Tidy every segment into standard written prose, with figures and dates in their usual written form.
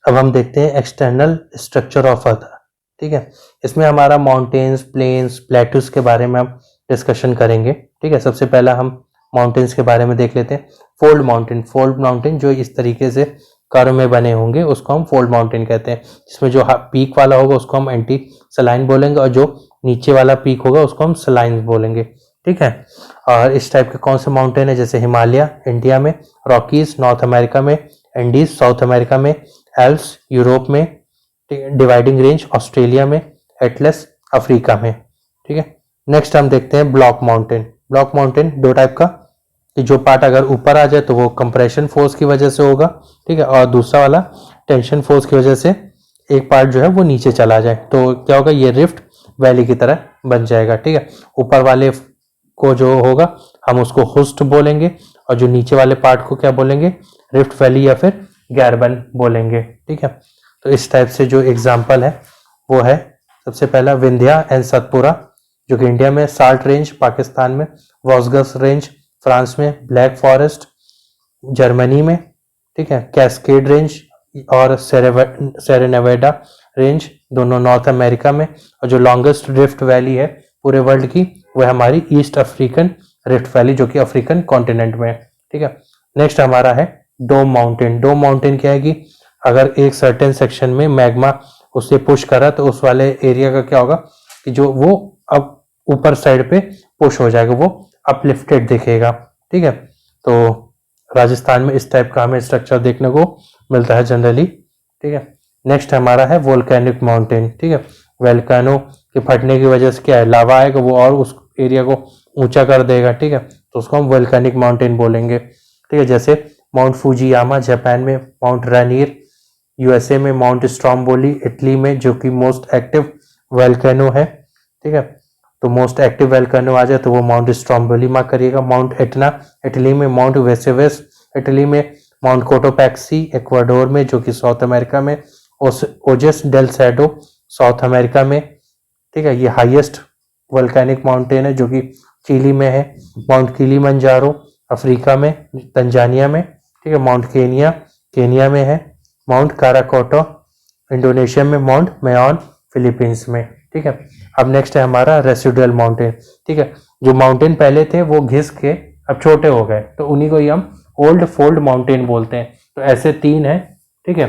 अब हम देखते हैं एक्सटर्नल स्ट्रक्चर ऑफ अर्थ। ठीक है, इसमें हमारा माउंटेन्स, प्लेन्स, प्लेटूज के बारे में हम डिस्कशन करेंगे। ठीक है, सबसे पहला हम माउंटेन्स के बारे में देख लेते हैं। फोल्ड माउंटेन, फोल्ड माउंटेन जो इस तरीके से कर्व में बने होंगे उसको हम फोल्ड माउंटेन कहते हैं। जिसमें जो पीक वाला होगा उसको हम एंटी सलाइन बोलेंगे और जो नीचे वाला पीक होगा उसको हम सलाइन बोलेंगे। ठीक है, और इस टाइप के कौन से माउंटेन है, जैसे हिमालय इंडिया में, रॉकीज नॉर्थ अमेरिका में, एंडीज साउथ अमेरिका में, एल्प्स यूरोप में, डिवाइडिंग रेंज ऑस्ट्रेलिया में, एटलस अफ्रीका में। ठीक है, नेक्स्ट हम देखते हैं ब्लॉक माउंटेन। ब्लॉक माउंटेन दो टाइप का, कि जो पार्ट अगर ऊपर आ जाए तो वो कंप्रेशन फोर्स की वजह से होगा। ठीक है, और दूसरा वाला टेंशन फोर्स की वजह से एक पार्ट जो है वो नीचे चला जाए तो क्या होगा, ये रिफ्ट वैली की तरह बन जाएगा। ठीक है, ऊपर वाले को जो होगा हम उसको हुस्ट बोलेंगे और जो नीचे वाले पार्ट को क्या बोलेंगे, रिफ्ट वैली या फिर गैरबन बोलेंगे। ठीक है, तो इस टाइप से जो एग्जाम्पल है वो है सबसे पहला विंध्या एंड सतपुरा जो कि इंडिया में, साल्ट रेंज पाकिस्तान में, वॉसगस रेंज फ्रांस में, ब्लैक फॉरेस्ट जर्मनी में। ठीक है, कैस्केड रेंज और सेरेनेवाडा रेंज दोनों नॉर्थ अमेरिका में, और जो लॉन्गेस्ट रिफ्ट वैली है पूरे वर्ल्ड की वह हमारी ईस्ट अफ्रीकन रिफ्ट वैली जो कि अफ्रीकन कॉन्टिनेंट में है। ठीक है, नेक्स्ट हमारा है डोम माउंटेन। डोम माउंटेन क्या है कि अगर एक सर्टेन सेक्शन में मैग्मा उससे पुश करा तो उस वाले एरिया का क्या होगा कि जो वो अब ऊपर साइड पे पुश हो जाएगा, वो अपलिफ्टेड दिखेगा। ठीक है, तो राजस्थान में इस टाइप का हमें स्ट्रक्चर देखने को मिलता है जनरली। ठीक है, नेक्स्ट हमारा है वोल्केनिक माउंटेन। ठीक है, वोल्केनो के फटने की वजह से क्या है, लावा आएगा वो और उस एरिया को ऊंचा कर देगा। ठीक है, तो उसको हम वोल्केनिक माउंटेन बोलेंगे। ठीक है, जैसे माउंट फूजियामा जापान में, माउंट रानियर यूएसए में, माउंट स्ट्रॉम्बोली इटली में जो कि मोस्ट एक्टिव वोल्केनो है। ठीक है, तो मोस्ट एक्टिव वोल्केनो आ जाए तो वो माउंट स्ट्रॉम्बोली मार्क करिएगा। माउंट एटना इटली में, माउंट वेसुवियस इटली में, माउंट कोटोपैक्सी इक्वाडोर में जो कि साउथ अमेरिका में, ओजेस डेल सैडो साउथ अमेरिका में। ठीक है, ये हाईएस्ट वोल्केनिक माउंटेन है जो कि चिली में है। माउंट किलिमंजारो अफ्रीका में, तंजानिया में। ठीक है, माउंट केनिया में है। माउंट काराकोटो इंडोनेशिया में, माउंट मेयॉन फिलीपींस में। ठीक है, अब नेक्स्ट है हमारा रेसिडुअल माउंटेन। ठीक है, जो माउंटेन पहले थे वो घिस के अब छोटे हो गए तो उन्हीं को ही हम ओल्ड फोल्ड माउंटेन बोलते हैं। तो ऐसे तीन है। ठीक है,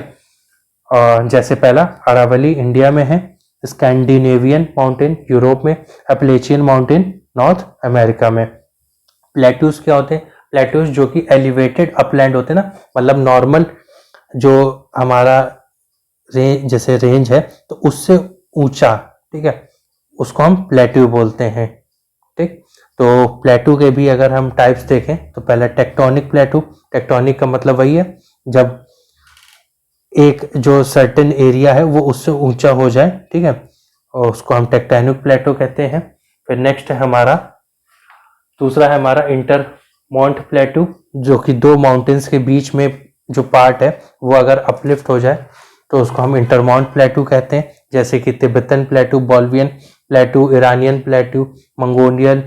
जैसे पहला अरावली इंडिया में है, स्कैंडिनेवियन माउंटेन यूरोप में, एपलेचियन माउंटेन नॉर्थ अमेरिका में। प्लेट्यूज क्या होते हैं, प्लेट्यूज जो कि एलिवेटेड अपलैंड होते हैं ना, मतलब नॉर्मल जो हमारा रेंज जैसे रेंज है तो उससे ऊंचा। ठीक है, उसको हम प्लेट्यू बोलते हैं। ठीक, तो प्लेट्यू के भी अगर हम टाइप्स देखें तो पहला टेक्टोनिक प्लेट्यू। टेक्टोनिक का मतलब वही है जब एक जो सर्टेन एरिया है वो उससे ऊंचा हो जाए। ठीक है, और उसको हम टेक्टोनिक प्लेट्यू कहते हैं। फिर नेक्स्ट है हमारा दूसरा है हमारा इंटरमॉन्ट प्लेट्यू जो कि दो माउंटेन्स के बीच में जो पार्ट है वो अगर अपलिफ्ट हो जाए तो उसको हम इंटरमॉन्ट प्लेट्यू कहते हैं। जैसे कि Tibetan plateau, Bolivian plateau, Iranian plateau, Mongolian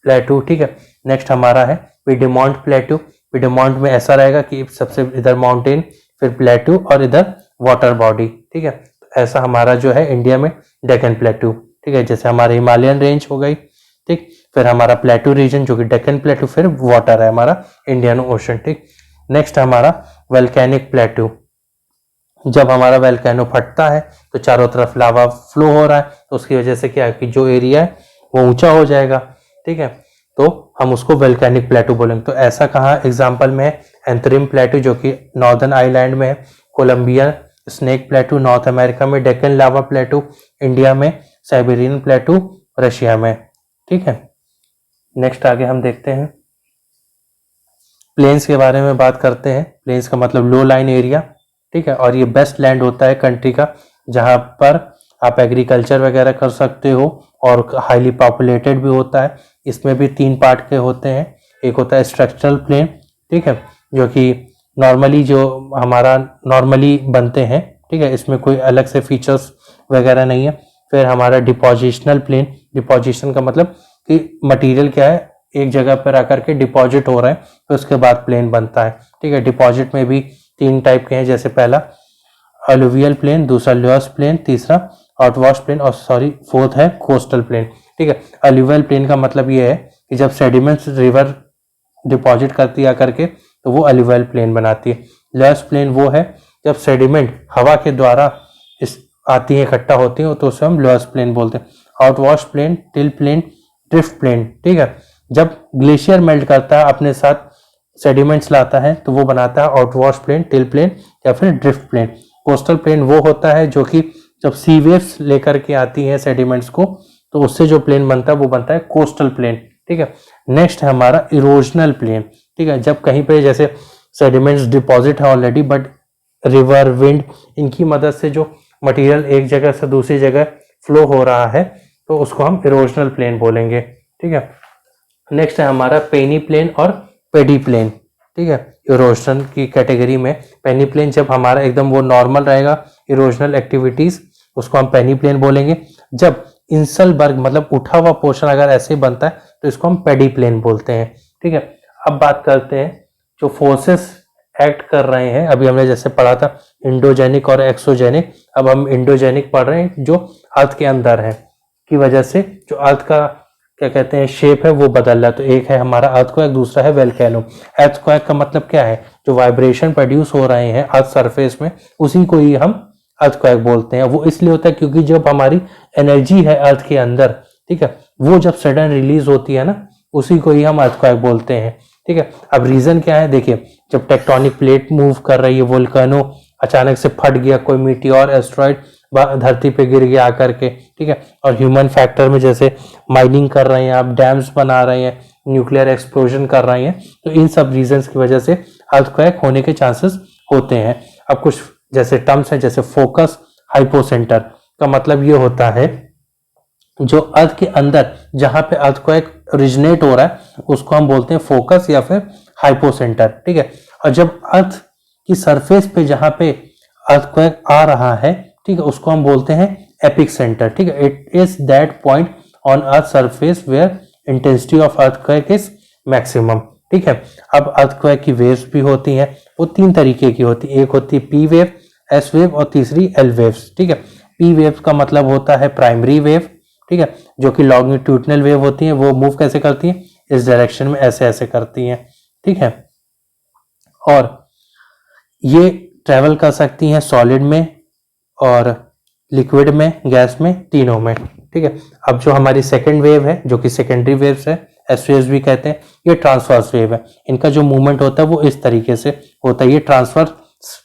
plateau. ठीक है, नेक्स्ट हमारा है पिडमॉन्ट प्लेट्यू। पिडमॉन्ट में ऐसा रहेगा कि सबसे इधर माउंटेन, फिर प्लेट्यू और इधर वाटर बॉडी। ठीक है, तो ऐसा हमारा जो है इंडिया में डेक्कन प्लेट्यू। ठीक है, जैसे हमारे हिमालयन रेंज हो गई। ठीक, फिर हमारा प्लेट्यू रीजन जो कि डेक्कन प्लेट्यू, फिर वाटर है हमारा इंडियन ओशन। ठीक, नेक्स्ट हमारा वोल्केनिक प्लेट्यू। जब हमारा वोल्केनो फटता है तो चारों तरफ लावा फ्लो हो रहा है तो उसकी वजह से क्या है कि जो एरिया है वो ऊंचा हो जाएगा। ठीक है, तो हम उसको वोल्केनिक प्लेट्यू बोलेंगे। तो ऐसा कहाँ एग्जांपल में है, एंथरिम प्लेट्यू जो कि नॉर्दर्न आइलैंड में है, Columbia Snake plateau North America में, डेक्कन लावा प्लेट्यू इंडिया में, साइबेरियन प्लेट्यू रशिया में। ठीक है, नेक्स्ट आगे हम देखते हैं प्लेन्स के बारे में बात करते हैं। प्लेन्स का मतलब लो लाइन एरिया। ठीक है, और ये बेस्ट लैंड होता है कंट्री का जहां पर आप एग्रीकल्चर वगैरह कर सकते हो और हाईली पॉपुलेटेड भी होता है। इसमें भी तीन पार्ट के होते हैं। एक होता है स्ट्रक्चरल प्लेन। ठीक है, जो कि नॉर्मली जो हमारा नॉर्मली बनते हैं। ठीक है, इसमें कोई अलग से फीचर्स वगैरह नहीं है। फिर हमारा डिपोजिशनल प्लेन। डिपोजिशन का मतलब कि मटेरियल क्या है एक जगह पर आकर के डिपॉजिट हो रहा है तो उसके बाद प्लेन बनता है। ठीक है, डिपॉजिट में भी तीन टाइप के हैं। जैसे पहला अलुवियल प्लेन, दूसरा ल्योस प्लेन, तीसरा आउटवॉश प्लेन और फोर्थ है कोस्टल प्लेन। ठीक है, अलुवियल प्लेन का मतलब ये है कि जब सेडिमेंट्स रिवर डिपॉजिट करती है करके तो वो अलुवियल प्लेन बनाती है। ल्योस प्लेन वो है जब सेडिमेंट हवा के द्वारा इस आती है, इकट्ठा होती है, तो उसे हम ल्योस प्लेन बोलते हैं। Outwash plain, till plain, drift plain. ठीक है, जब ग्लेशियर मेल्ट करता है अपने साथ सेडिमेंट्स लाता है तो वो बनाता है आउटवॉश प्लेन, टिल प्लेन या फिर ड्रिफ्ट प्लेन। कोस्टल प्लेन वो होता है जो कि जब सी वेव्स लेकर के आती है सेडिमेंट्स को तो उससे जो प्लेन बनता है वो बनता है कोस्टल प्लेन। ठीक है, नेक्स्ट है हमारा इरोजनल प्लेन। ठीक है, जब कहीं पे जैसे सेडिमेंट्स डिपॉजिट है ऑलरेडी बट रिवर, विंड, इनकी मदद से जो मटेरियल एक जगह से दूसरी जगह फ्लो हो रहा है तो उसको हम इरोजनल प्लेन बोलेंगे। ठीक है, नेक्स्ट है हमारा पेनी प्लेन और पेडी प्लेन। ठीक है, इरोजन की कैटेगरी में पेनी प्लेन जब हमारा एकदम वो नॉर्मल रहेगा इरोजनल एक्टिविटीज उसको हम पेनी प्लेन बोलेंगे। जब इंसलबर्ग मतलब उठा हुआ पोर्शन अगर ऐसे बनता है तो इसको हम पेडी प्लेन बोलते हैं। ठीक है, अब बात करते हैं जो फोर्सेस एक्ट कर रहे हैं। अभी हमने जैसे पढ़ा था इंडोजेनिक और एक्सोजेनिक, अब हम इंडोजेनिक पढ़ रहे हैं जो अर्थ के अंदर है की वजह से जो अर्थ का क्या कहते हैं शेप है वो बदल रहा है। तो एक है हमारा अर्थक्वेक, दूसरा है वेलकैनो। अर्थक्वेक का मतलब क्या है, जो वाइब्रेशन प्रोड्यूस हो रहे हैं अर्थ सरफेस में उसी को ही हम अर्थक्वेक बोलते हैं। वो इसलिए होता है क्योंकि जब हमारी एनर्जी है अर्थ के अंदर, ठीक है, वो जब सडन रिलीज होती है ना उसी को ही हम अर्थक्वेक बोलते हैं। ठीक है, अब रीजन क्या है, देखिए जब टेक्टोनिक प्लेट मूव कर रही है, वोल्केनो अचानक से फट गया, कोई मीटियोर एस्ट्रॉइड धरती पे गिर गया आकर के। ठीक है, और ह्यूमन फैक्टर में जैसे माइनिंग कर रहे हैं आप, डैम्स बना रहे हैं, न्यूक्लियर एक्सप्लोजन कर रहे हैं, तो इन सब रीजंस की वजह से अर्थक्वेक होने के चांसेस होते हैं। अब कुछ जैसे टर्म्स हैं जैसे फोकस, हाइपोसेंटर का मतलब ये होता है जो अर्थ के अंदर जहां पे अर्थक्वेक ओरिजिनेट हो रहा है उसको हम बोलते हैं फोकस या फिर हाइपोसेंटर। ठीक है, और जब अर्थ की सरफेस पे जहां पे अर्थक्वेक आ रहा है, ठीक है, उसको हम बोलते हैं एपिक सेंटर। ठीक है, it is that point on earth surface where intensity of earthquake is maximum. ठीक है, अब अर्थक्वेक की वेव्स भी होती हैं, वो तीन तरीके की होती है, एक होती है पी वेव, एस वेव और तीसरी एल वेव्स। ठीक है, पी वेव का मतलब होता है प्राइमरी वेव, ठीक है, जो कि लॉन्गिट्यूडनल वेव होती है, वो मूव कैसे करती है, इस डायरेक्शन में ऐसे ऐसे करती हैं। ठीक है, और ये ट्रेवल कर सकती हैं सॉलिड में और लिक्विड में, गैस में, तीनों में। ठीक है, अब जो हमारी सेकेंड वेव है जो कि सेकेंडरी वेव्स है, एस वेव्स भी कहते हैं, ये ट्रांसवर्स वेव है। इनका जो मूवमेंट होता है वो इस तरीके से होता है, ये ट्रांसवर्स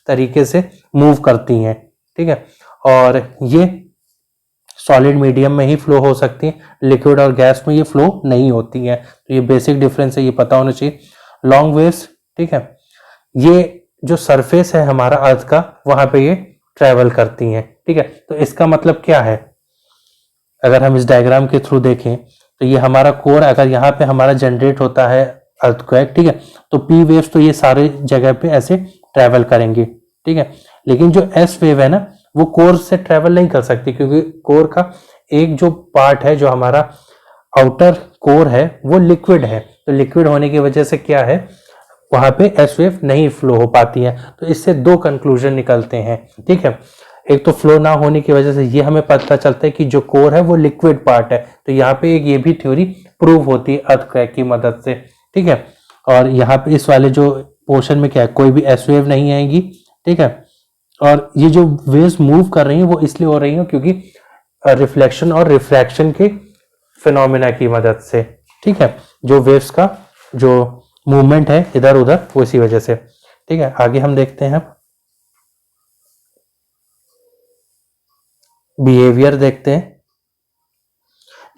तरीके से मूव करती हैं। ठीक है, और ये सॉलिड मीडियम में ही फ्लो हो सकती है, लिक्विड और गैस में ये फ्लो नहीं होती है। तो ये बेसिक डिफरेंस है, ये पता होना चाहिए। लॉन्ग वेव्स, ठीक है, ये जो सरफेस है हमारा अर्थ का वहां पे ये ट्रेवल करती हैं। ठीक है, तो इसका मतलब क्या है, अगर हम इस डायग्राम के थ्रू देखें तो ये हमारा कोर, अगर यहाँ पे हमारा जनरेट होता है अर्थक्वेक, ठीक है, तो पी वेव्स तो ये सारे जगह पे ऐसे ट्रेवल करेंगे। ठीक है, लेकिन जो एस वेव है ना वो कोर से ट्रेवल नहीं कर सकती क्योंकि कोर का एक जो पार्ट है जो हमारा आउटर कोर है वो लिक्विड है। तो लिक्विड होने की वजह से क्या है, वहां पे एस वेव नहीं फ्लो हो पाती है। तो इससे दो कंक्लूजन निकलते हैं। ठीक है, एक तो फ्लो ना होने की वजह से ये हमें पता चलता है कि जो कोर है वो लिक्विड पार्ट है, तो यहाँ पे एक ये भी थ्योरी प्रूव होती है अर्थक्वेक की मदद से। ठीक है, और यहाँ पे इस वाले जो पोर्शन में क्या है, कोई भी एस वेव नहीं आएगी। ठीक है, और ये जो वेव्स मूव कर रही हैं वो इसलिए हो रही हैं क्योंकि रिफ्लेक्शन और रिफ्रैक्शन के फिनोमिना की मदद से। ठीक है, जो वेव्स का जो मूवमेंट है इधर उधर वो इसी वजह से। ठीक है, आगे हम देखते हैं, बिहेवियर देखते हैं।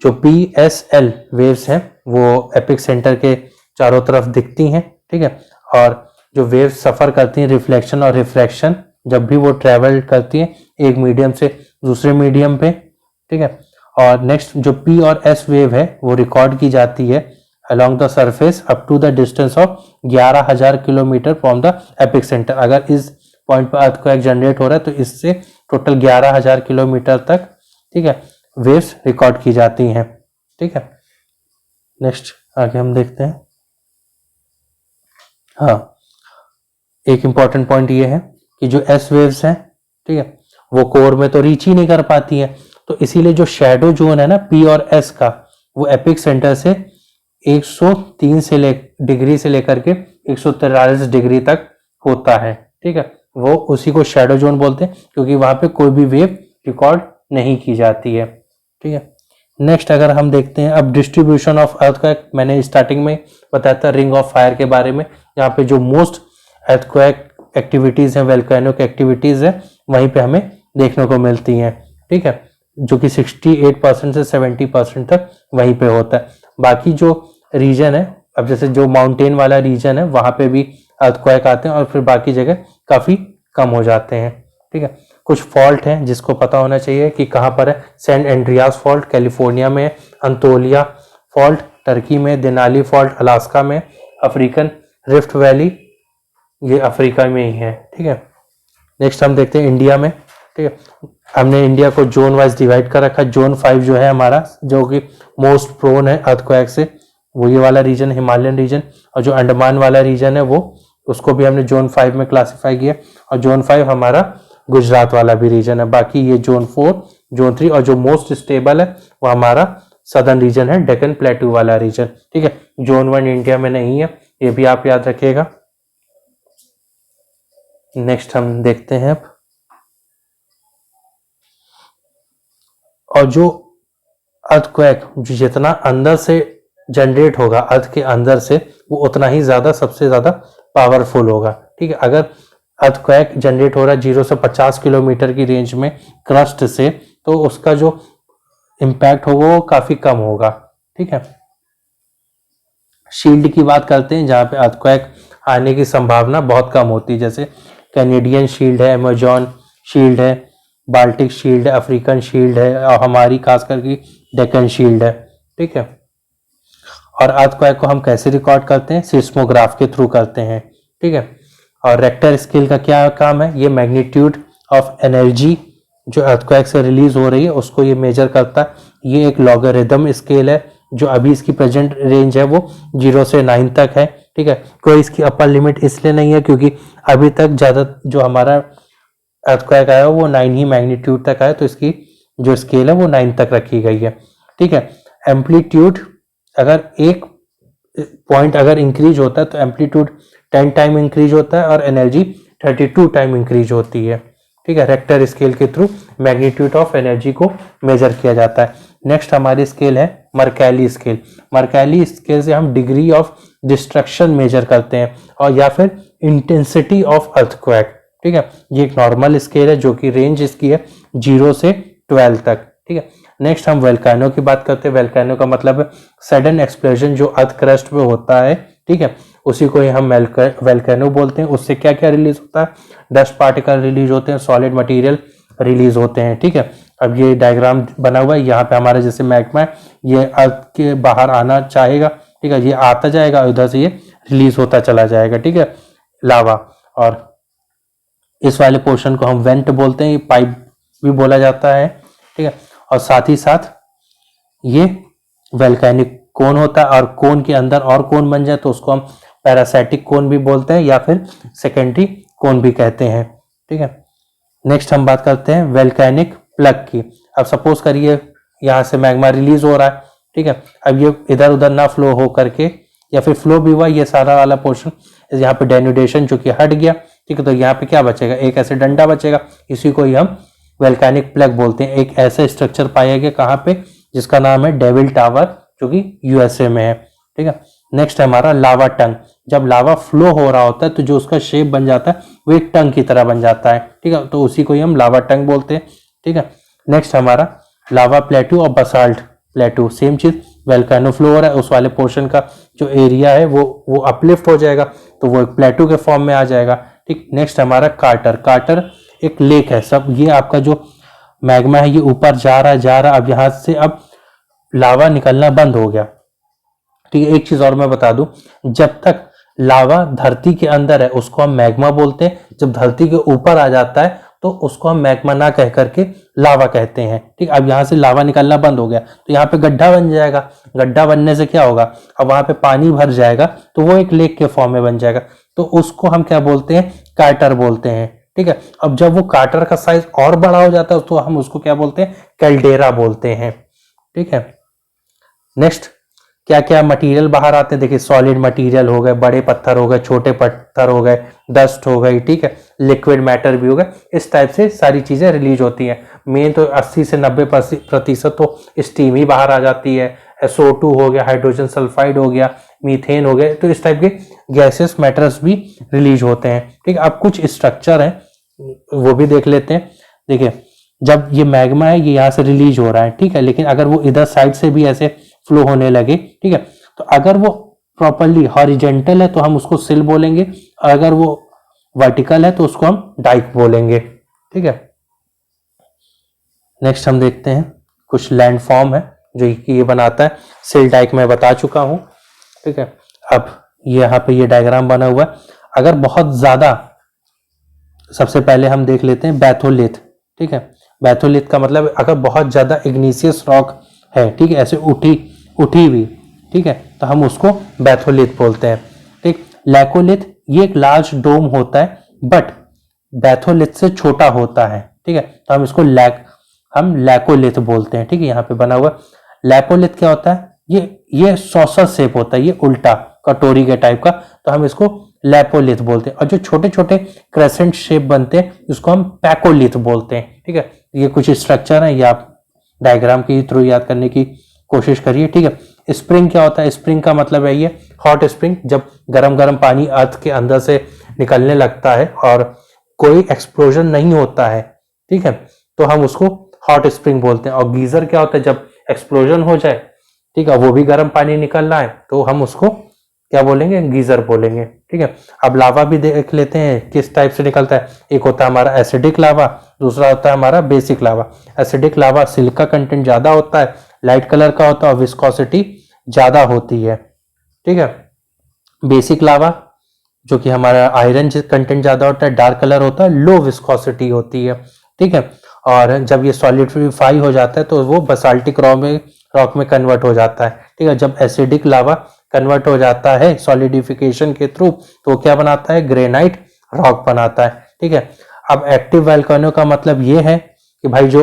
जो PSL वेव्स हैं वो एपिक सेंटर के चारों तरफ दिखती हैं। ठीक है, और जो वेव्स सफर करती हैं रिफ्लेक्शन और रिफ्रैक्शन जब भी वो ट्रेवल करती हैं एक मीडियम से दूसरे मीडियम पे। ठीक है, और नेक्स्ट जो P और S वेव है वो रिकॉर्ड की जाती है along the surface up to the distance of 11,000 kilometre from the epic centre. अगर इस पॉइंट पर अर्थक्वेक जनरेट हो रहा है तो इससे टोटल 11,000 किलोमीटर तक, ठीक है, वेव्स रिकॉर्ड की जाती हैं। ठीक है, नेक्स्ट आगे हम देखते हैं। हाँ, एक इंपॉर्टेंट पॉइंट ये है कि जो एस वेव्स हैं ठीक है, वो कोर में तो रीच ही नहीं कर पाती है। तो इसीलिए जो शेडो जोन है ना पी और एस का, वो एपिक सेंटर से 103 डिग्री से लेकर के 143 डिग्री तक होता है। ठीक है, वो उसी को शेडो जोन बोलते हैं, क्योंकि वहां पे कोई भी वेव रिकॉर्ड नहीं की जाती है। ठीक है, नेक्स्ट अगर हम देखते हैं अब डिस्ट्रीब्यूशन ऑफ अर्थक्वेक, मैंने स्टार्टिंग में बताया था रिंग ऑफ फायर के बारे में। यहाँ पे जो मोस्ट अर्थक्वेक एक्टिविटीज है, वोल्केनिक एक्टिविटीज है, वहीं पे हमें देखने को मिलती हैं। ठीक है, जो कि 68% से 70% तक वहीं पे होता है। बाकी जो रीजन है, अब जैसे जो माउंटेन वाला रीजन है वहां पे भी अर्थक्वेक आते हैं और फिर बाकी जगह काफी कम हो जाते हैं। ठीक है, कुछ फॉल्ट हैं जिसको पता होना चाहिए कि कहाँ पर है। सैन एंड्रियास फॉल्ट कैलिफोर्निया में, अंतोलिया फॉल्ट टर्की में, देनाली फॉल्ट अलास्का में, अफ्रीकन रिफ्ट वैली ये अफ्रीका में ही है। ठीक है, नेक्स्ट हम देखते हैं इंडिया में। ठीक है, हमने इंडिया को जोन वाइज डिवाइड कर रखा। जोन 5 जो है हमारा, जो कि मोस्ट प्रोन है अर्थक्वेक से, वो ये वाला रीजन हिमालयन रीजन, और जो अंडमान वाला रीजन है वो, उसको भी हमने जोन 5 में क्लासिफाई किया। और जोन 5 हमारा गुजरात वाला भी रीजन है। बाकी ये जोन 4, जोन 3 और जो मोस्ट स्टेबल है वो हमारा सदर्न रीजन है, डेक्कन प्लेटू वाला रीजन। ठीक है, जोन 1 इंडिया में नहीं है, ये भी आप याद रखिएगा। नेक्स्ट हम देखते हैं अब, और जो अर्थक्वेक जितना अंदर से जनरेट होगा अर्थ के अंदर से, वो उतना ही ज्यादा सबसे ज्यादा पावरफुल होगा। ठीक है, अगर अर्थक्वेक जनरेट हो रहा है 0 से 50 किलोमीटर की रेंज में क्रस्ट से, तो उसका जो इम्पैक्ट होगा वो काफी कम होगा। ठीक है, शील्ड की बात करते हैं जहां पे अर्थक्वेक आने की संभावना बहुत कम होती है, जैसे कैनेडियन शील्ड है, अमेजॉन शील्ड है, बाल्टिक शील्ड है, अफ्रीकन शील्ड है, और हमारी खास करके डेक्कन शील्ड है। ठीक है, और अर्थक्वेक को हम कैसे रिकॉर्ड करते हैं? सिस्मोग्राफ के थ्रू करते हैं। ठीक है, और रेक्टर स्केल का क्या काम है? ये मैग्नीट्यूड ऑफ एनर्जी जो अर्थक्वेक से रिलीज हो रही है उसको ये मेजर करता है। ये एक लॉगरिथम स्केल है, जो अभी इसकी प्रेजेंट रेंज है वो 0 से 9 तक है। ठीक है, कोई इसकी अपर लिमिट इसलिए नहीं है क्योंकि अभी तक ज्यादा जो हमारा अर्थक्वेक आया वो 9 ही मैग्नीट्यूड तक आया, तो इसकी जो स्केल है वो 9 तक रखी गई है। ठीक है, एम्पलीट्यूड अगर एक पॉइंट अगर इंक्रीज होता है तो एम्पलीट्यूड 10 टाइम इंक्रीज होता है और एनर्जी 32 टाइम इंक्रीज होती है। ठीक है, रेक्टर स्केल के थ्रू मैग्नीट्यूड ऑफ एनर्जी को मेजर किया जाता है। नेक्स्ट हमारी स्केल है मर्कैली स्केल। मर्कैली स्केल से हम डिग्री ऑफ डिस्ट्रक्शन मेजर करते हैं, और या फिर इंटेंसिटी ऑफ अर्थक्वेक। ठीक है, ये एक नॉर्मल स्केल है जो कि रेंज इसकी है 0 से 12 तक। ठीक है, नेक्स्ट हम वोल्केनो की बात करते हैं। वोल्केनो का मतलब है सडन एक्सप्लोजन जो अर्थ क्रस्ट पे होता है। ठीक है, उसी को ही हम वोल्केनो बोलते हैं। उससे क्या क्या रिलीज होता है? डस्ट पार्टिकल रिलीज होते हैं, सॉलिड मटेरियल रिलीज होते हैं। ठीक है, अब ये डायग्राम बना हुआ है, यहाँ पे हमारा जैसे मैग्मा है, ये अर्थ के बाहर आना चाहेगा। ठीक है, ये आता जाएगा, उधर से ये रिलीज होता चला जाएगा। ठीक है, लावा, और इस वाले पोर्शन को हम वेंट बोलते हैं, पाइप भी बोला जाता है। ठीक है, और साथ ही साथ ये वोल्केनिक कोन होता है, और कोन के अंदर और कोन बन जाए तो उसको हम पैरासाइटिक कोन भी बोलते हैं या फिर सेकेंडरी कोन भी कहते हैं। ठीक है, नेक्स्ट हम बात करते हैं वोल्केनिक प्लग की। अब सपोज करिए यहाँ से मैग्मा रिलीज हो रहा है। ठीक है, अब ये इधर उधर ना फ्लो हो करके, या फिर फ्लो भी हुआ, ये सारा वाला पोर्शन यहाँ पे डेन्यूडेशन जो कि हट गया। ठीक है, तो यहाँ पे क्या बचेगा? एक ऐसे डंडा बचेगा, इसी को ही हम वोल्केनिक प्लग बोलते हैं। एक ऐसा स्ट्रक्चर पाया गया कहाँ पे, जिसका नाम है डेविल टावर, जो कि यूएसए में है। ठीक है, नेक्स्ट है हमारा लावा टंग। जब लावा फ्लो हो रहा होता है तो जो उसका शेप बन जाता है वो एक टंग की तरह बन जाता है। ठीक है, तो उसी को ही हम लावा टंग बोलते हैं। ठीक है, नेक्स्ट हमारा लावा प्लेटू और बसाल्ट प्लेटू, सेम चीज, वोल्केनो फ्लो हो रहा है, उस वाले पोर्शन का जो एरिया है वो अपलिफ्ट हो जाएगा, तो वो एक प्लेटू के फॉर्म में आ जाएगा। ठीक, नेक्स्ट हमारा कार्टर। कार्टर एक लेक है। सब ये आपका जो मैग्मा है ये ऊपर जा रहा, अब यहाँ से अब लावा निकलना बंद हो गया। ठीक है, एक चीज और मैं बता दूं, जब तक लावा धरती के अंदर है उसको हम मैग्मा बोलते हैं, जब धरती के ऊपर आ जाता है तो उसको हम मैग्मा ना कह करके लावा कहते हैं। ठीक, अब यहाँ से लावा निकलना बंद हो गया तो यहाँ पे गड्ढा बन जाएगा। गड्ढा बनने से क्या होगा? अब वहां पे पानी भर जाएगा तो वो एक लेक के फॉर्म में बन जाएगा, तो उसको हम क्या बोलते हैं? कार्टर बोलते हैं। ठीक है। अब जब वो कार्टर का साइज और बड़ा हो जाता है तो हम उसको क्या बोलते हैं, कैल्डेरा बोलते हैं, ठीक है। नेक्स्ट क्या क्या मटेरियल बाहर आते हैं, देखिए सॉलिड मटेरियल हो गए, बड़े पत्थर हो गए, छोटे पत्थर हो गए, डस्ट हो गई, ठीक है, लिक्विड मैटर भी हो गए, इस टाइप से सारी चीजें रिलीज होती हैं। मेन तो 80 से 90% तो स्टीम ही बाहर आ जाती है। SO2 हो गया, हाइड्रोजन सल्फाइड हो गया, मीथेन हो गए, तो इस टाइप के गैसेस मैटर्स भी रिलीज होते हैं, ठीक है। अब कुछ स्ट्रक्चर है वो भी देख लेते हैं। देखिए जब ये मैग्मा है ये यहाँ से रिलीज हो रहा है, ठीक है, लेकिन अगर वो इधर साइड से भी ऐसे फ्लो होने लगे, ठीक है, तो अगर वो प्रॉपरली हॉरिजेंटल है तो हम उसको सिल बोलेंगे, अगर वो वर्टिकल है तो उसको हम डाइक बोलेंगे, ठीक है। नेक्स्ट हम देखते हैं कुछ लैंडफॉर्म है जो कि ये बनाता है, सिल डाइक मैं बता चुका हूं, ठीक है। अब यहाँ पे ये डायग्राम बना हुआ है। अगर बहुत ज्यादा, सबसे पहले हम देख लेते हैं बैथोलिथ, ठीक है। बैथोलिथ का मतलब अगर बहुत ज्यादा इग्निशियस रॉक है, ठीक है, ऐसे उठी हुई, ठीक है, तो हम उसको बैथोलिथ बोलते हैं, ठीक। लैकोलिथ ये एक लार्ज डोम होता है बट बैथोलिथ से छोटा होता है, ठीक है, तो हम इसको लैकोलिथ बोलते हैं, ठीक है। यहाँ पे बना हुआ लैपोलिथ क्या होता है, ये सॉसर शेप होता है, ये उल्टा कटोरी के टाइप का, तो हम इसको लैपोलिथ बोलते हैं। और जो छोटे छोटे क्रेसेंट शेप बनते हैं उसको हम पैकोलिथ बोलते हैं, ठीक है। ये कुछ स्ट्रक्चर है, ये आप डायग्राम के थ्रू याद करने की कोशिश करिए, ठीक है। स्प्रिंग क्या होता है, स्प्रिंग का मतलब है ये हॉट स्प्रिंग, जब गरम गरम पानी अर्थ के अंदर से निकलने लगता है और कोई एक्सप्लोजन नहीं होता है, ठीक है, तो हम उसको हॉट स्प्रिंग बोलते हैं। और गीजर क्या होता है, जब एक्सप्लोजन हो जाए, ठीक है, वो भी गर्म पानी निकल रहा है तो हम उसको क्या बोलेंगे, गीजर बोलेंगे, ठीक है। अब लावा भी देख लेते हैं किस टाइप से निकलता है। एक होता है हमारा एसिडिक लावा, दूसरा होता है हमारा बेसिक लावा। एसिडिक लावा सिलिका कंटेंट ज्यादा होता है, लाइट कलर का होता है और विस्कोसिटी ज्यादा होती है, ठीक है। बेसिक लावा जो कि हमारा आयरन कंटेंट ज्यादा होता है, डार्क कलर होता है, लो विस्कोसिटी होती है, ठीक है। और जब ये सॉलिडिफाई हो जाता है तो वो बसाल्टिक रॉक में कन्वर्ट हो जाता है, ठीक है। जब एसिडिक लावा कन्वर्ट हो जाता है सॉलिडिफिकेशन के थ्रू तो क्या बनाता है, ग्रेनाइट रॉक बनाता है, ठीक है। अब एक्टिव वोल्केनो का मतलब ये है कि भाई जो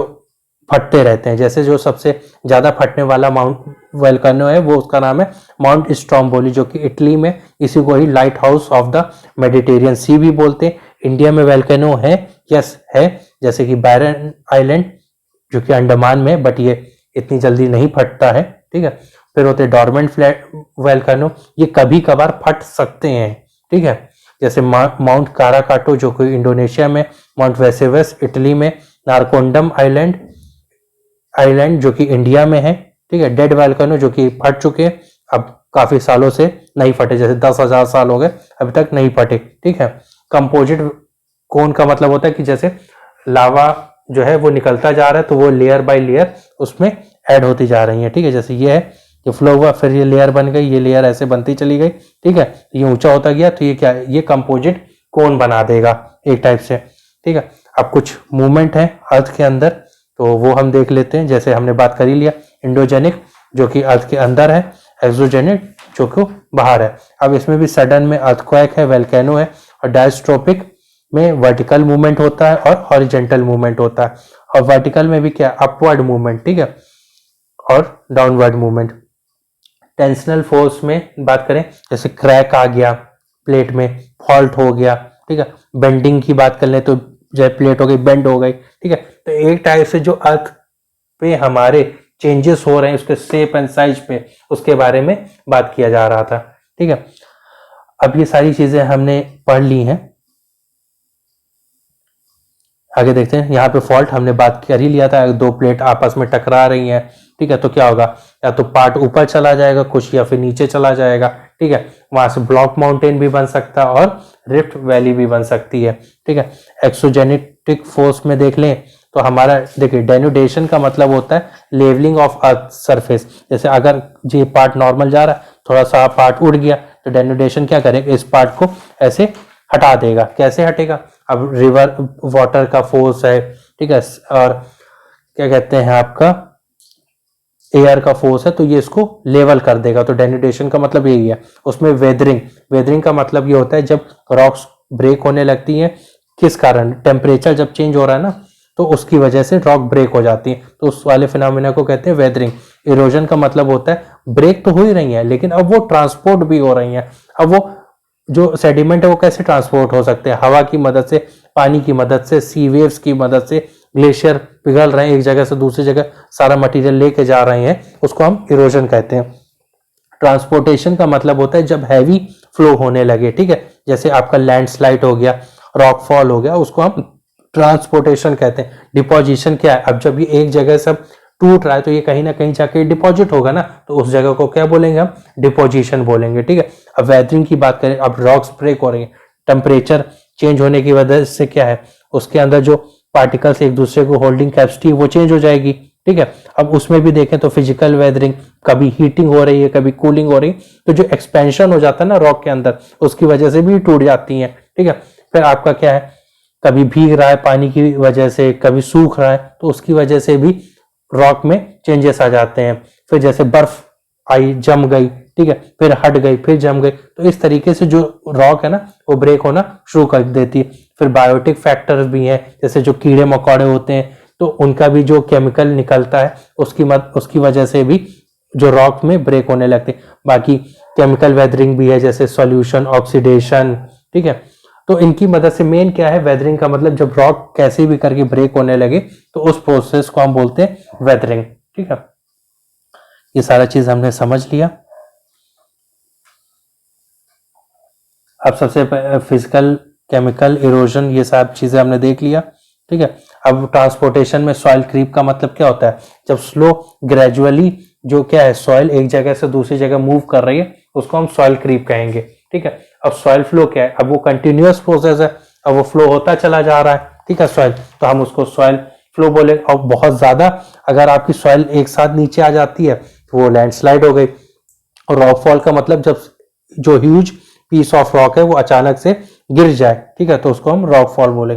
फटते रहते हैं, जैसे जो सबसे ज्यादा फटने वाला माउंट वोल्केनो है वो उसका नाम है माउंट स्ट्रोम्बोली, जो कि इटली में, इसी को ही lighthouse of the Mediterranean sea भी बोलते हैं। इंडिया में वोल्केनो है, यस है, जैसे कि बैरन आइलैंड जो कि अंडमान में, बट ये इतनी जल्दी नहीं फटता है, ठीक है। फिर होते डॉर्मेंट फ्लैट वोल्केनो, ये कभी कभार फट सकते हैं, ठीक है, जैसे माउंट काराकाटो जो कि इंडोनेशिया में, माउंट वेसेवस इटली में, नारकोंडम आइलैंड जो कि इंडिया में है, ठीक है। डेड वोल्केनो जो कि फट चुके हैं, अब काफी सालों से नहीं फटे, जैसे 10,000 साल हो गए अभी तक नहीं फटे, ठीक है। कंपोजिट कोन का मतलब होता है कि जैसे लावा जो है वो निकलता जा रहा है तो वो लेयर बाय लेयर उसमें ऐड होती जा रही है, ठीक है। जैसे ये है, ये फ्लो हुआ, फिर ये लेयर बन गई, ये लेयर ऐसे बनती चली गई, ठीक है, ये ऊंचा होता गया, तो ये क्या है, ये कंपोजिट कोन बना देगा एक टाइप से, ठीक है। अब कुछ मूवमेंट है अर्थ के अंदर तो वो हम देख लेते हैं। जैसे हमने बात कर ही लिया, इंडोजेनिक जो कि अर्थ के अंदर है, एक्सोजेनिक जो कि बाहर है। अब इसमें भी सडन में अर्थक्वेक है, वोल्केनो है, और डायस्ट्रोपिक में वर्टिकल मूवमेंट होता है और हॉरिजेंटल मूवमेंट होता है। और वर्टिकल में भी क्या, अपवर्ड मूवमेंट, ठीक है, और डाउनवर्ड मूवमेंट। टेंशनल फोर्स में बात करें, जैसे क्रैक आ गया प्लेट में, फॉल्ट हो गया, ठीक है। बेंडिंग की बात कर ले तो जब प्लेट हो गई, बेंड हो गई, ठीक है। तो एक टाइप से जो अर्थ पे हमारे चेंजेस हो रहे हैं उसके शेप एंड साइज पे, उसके बारे में बात किया जा रहा था, ठीक है। अब ये सारी चीजें हमने पढ़ ली हैं, आगे देखते हैं। यहाँ पे फॉल्ट हमने बात कर ही लिया था, दो प्लेट आपस में टकरा रही हैं, ठीक है, तो क्या होगा, या तो पार्ट ऊपर चला जाएगा कुछ, या फिर नीचे चला जाएगा, ठीक है। वहां से ब्लॉक माउंटेन भी बन सकता है और रिफ्ट वैली भी बन सकती है, ठीक है। एक्सोजेनेटिक फोर्स में देख लें तो हमारा देखिए, डेनुडेशन का मतलब होता है लेवलिंग ऑफ अर्थ सरफेस। जैसे अगर ये पार्ट नॉर्मल जा रहा है, थोड़ा सा पार्ट उड़ गया तो डेनुडेशन क्या करेगा, इस पार्ट को ऐसे हटा देगा। कैसे हटेगा, अब रिवर वाटर का फोर्स है, ठीक है, और क्या कहते हैं आपका एयर का फोर्स है, तो ये इसको लेवल कर देगा। तो डेनुडेशन का मतलब यही है। उसमें वेदरिंग का मतलब ये होता है जब रॉक्स ब्रेक होने लगती हैं किस कारण, टेम्परेचर जब चेंज हो रहा है ना तो उसकी वजह से रॉक ब्रेक हो जाती है, तो उस वाले फिनोमेना को कहते हैं वेदरिंग। इरोजन का मतलब होता है ब्रेक तो हो ही रही है लेकिन अब वो ट्रांसपोर्ट भी हो रही है। अब वो जो सेडिमेंट है वो कैसे ट्रांसपोर्ट हो सकते हैं, हवा की मदद से, पानी की मदद से, सी वेव्स की मदद से, ग्लेशियर पिघल रहे हैं एक जगह से दूसरी जगह, सारा मटेरियल लेके जा रहे हैं, उसको हम इरोजन कहते हैं। ट्रांसपोर्टेशन का मतलब होता है जब हैवी फ्लो होने लगे, ठीक है, जैसे आपका लैंडस्लाइड हो गया, रॉकफॉल हो गया, उसको हम ट्रांसपोर्टेशन कहते हैं। डिपोजिशन क्या है, अब जब ये एक जगह सब टूट रहा है तो ये कहीं ना कहीं जाके डिपॉजिट होगा ना, तो उस जगह को क्या बोलेंगे हम, डिपोजिशन बोलेंगे, ठीक है। अब वेदरिंग की बात करें, अब रॉक्स ब्रेक हो रही है, टेम्परेचर चेंज होने की वजह से क्या है, उसके अंदर जो पार्टिकल्स एक दूसरे को होल्डिंग कैपेसिटी वो चेंज हो जाएगी, ठीक है। अब उसमें भी देखें तो फिजिकल वेदरिंग, कभी हीटिंग हो रही है कभी कूलिंग हो रही है, तो जो एक्सपेंशन हो जाता है ना रॉक के अंदर उसकी वजह से भी टूट जाती है, ठीक है। फिर आपका क्या है, कभी भीग रहा है पानी की वजह से, कभी सूख रहा है, तो उसकी वजह से भी रॉक में चेंजेस आ जाते हैं। फिर जैसे बर्फ आई, जम गई, ठीक है, फिर हट गई, फिर जम गई, तो इस तरीके से जो रॉक है ना वो ब्रेक होना शुरू कर देती है। फिर बायोटिक फैक्टर्स भी हैं, जैसे जो कीड़े मकोड़े होते हैं तो उनका भी जो केमिकल निकलता है उसकी वजह से भी जो रॉक में ब्रेक होने लगते हैं। बाकी केमिकल वेदरिंग भी है, जैसे सॉल्यूशन ऑक्सीडेशन, ठीक है। तो इनकी मदद से मेन क्या है, वेदरिंग का मतलब जब रॉक कैसे भी करके ब्रेक होने लगे तो उस प्रोसेस को हम बोलते हैं वेदरिंग, ठीक है। ये सारा चीज हमने समझ लिया। अब सबसे फिजिकल, केमिकल, इरोजन, ये सब चीजें हमने देख लिया, ठीक है। अब ट्रांसपोर्टेशन में सॉइल क्रीप का मतलब क्या होता है, जब स्लो ग्रेजुअली जो क्या है सॉइल एक जगह से दूसरी जगह मूव कर रही है उसको हम सॉइल क्रीप कहेंगे, ठीक है। अब सॉइल फ्लो क्या है, अब वो कंटिन्यूअस प्रोसेस है, अब वो फ्लो होता चला जा रहा है, ठीक है, सॉइल, तो हम उसको सॉइल फ्लो बोले। और बहुत ज्यादा अगर आपकी सॉइल एक साथ नीचे आ जाती है तो वो लैंडस्लाइड हो गई। और रॉकफॉल का मतलब जब जो ह्यूज पीस ऑफ रॉक है वो अचानक से गिर जाए, ठीक है, तो उसको हम रॉकफॉल बोलेंगे।